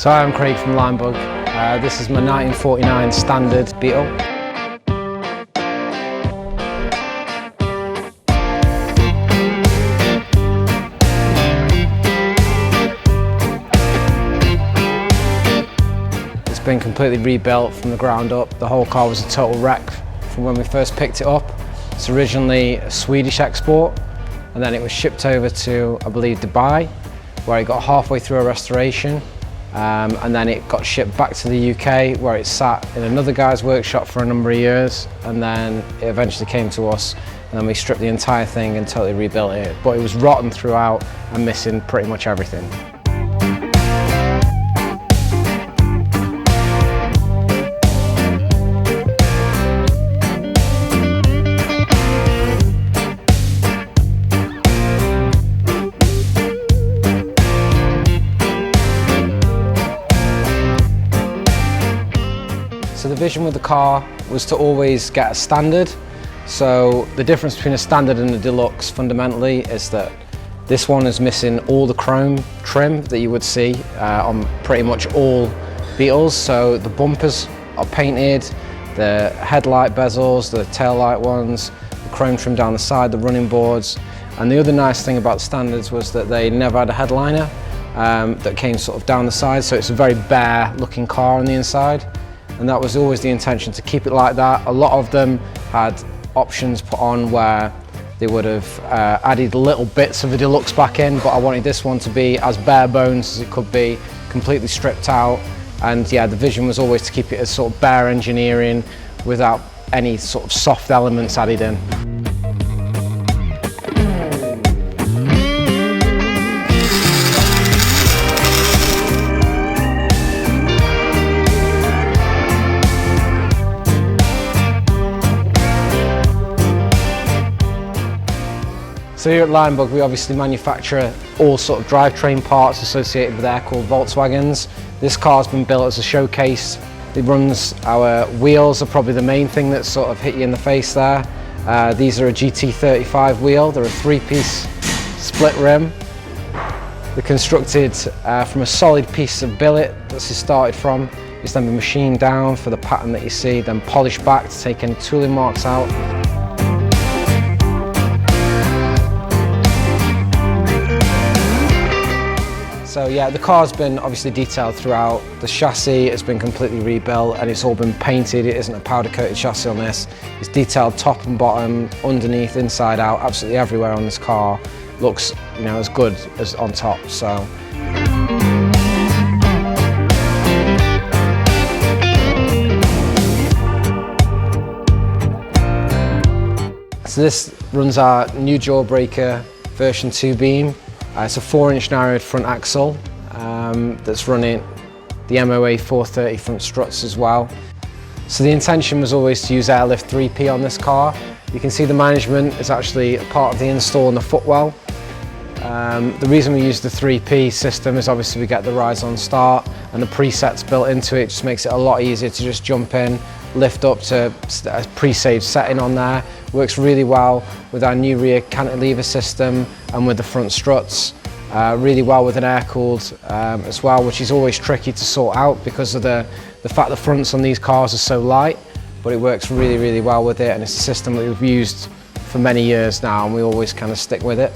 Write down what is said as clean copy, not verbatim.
So hi, I'm Craig from Limebug. This is my 1949 standard Beetle. It's been completely rebuilt from the ground up. The whole car was a total wreck from when we first picked it up. It's originally a Swedish export, and then it was shipped over to, I believe, Dubai, where it got halfway through a restoration. And then it got shipped back to the UK, where it sat in another guy's workshop for a number of years, and then it eventually came to us, and then we stripped the entire thing and totally rebuilt it. But it was rotten throughout and missing pretty much everything. So the vision with the car was to always get a standard. So the difference between a standard and a deluxe fundamentally is that this one is missing all the chrome trim that you would see on pretty much all Beetles. So the bumpers are painted, the headlight bezels, the tail light ones, the chrome trim down the side, the running boards. And the other nice thing about the standards was that they never had a headliner that came sort of down the side. So it's a very bare looking car on the inside. And that was always the intention, to keep it like that. A lot of them had options put on where they would have added little bits of the deluxe back in, but I wanted this one to be as bare bones as it could be, completely stripped out. And yeah, the vision was always to keep it as sort of bare engineering without any sort of soft elements added in. So here at Limebug, we obviously manufacture all sort of drivetrain parts associated with air-cooled Volkswagens. This car's been built as a showcase. It runs, our wheels are probably the main thing that sort of hit you in the face there. These are a GT35 wheel. They're a three-piece split rim. They're constructed from a solid piece of billet that's started from. It's then been machined down for the pattern that you see, then polished back to take any tooling marks out. So yeah, the car's been obviously detailed throughout. The chassis has been completely rebuilt and it's all been painted. It isn't a powder coated chassis on this. It's detailed top and bottom, underneath, inside out, absolutely everywhere on this car. Looks, you know, as good as on top. So this runs our new Jawbreaker version 2 beam. It's a 4-inch narrowed front axle that's running the MOA 430 front struts as well. So the intention was always to use airlift 3P on this car. You can see the management is actually a part of the install in the footwell. The reason we use the 3P system is obviously we get the rise on start, and the presets built into it just makes it a lot easier to just jump in, lift up to a pre-saved setting on there. Works really well with our new rear cantilever system and with the front struts. Really well with an air-cooled as well, which is always tricky to sort out because of the fact the fronts on these cars are so light, but it works really, really well with it, and it's a system that we've used for many years now and we always kind of stick with it.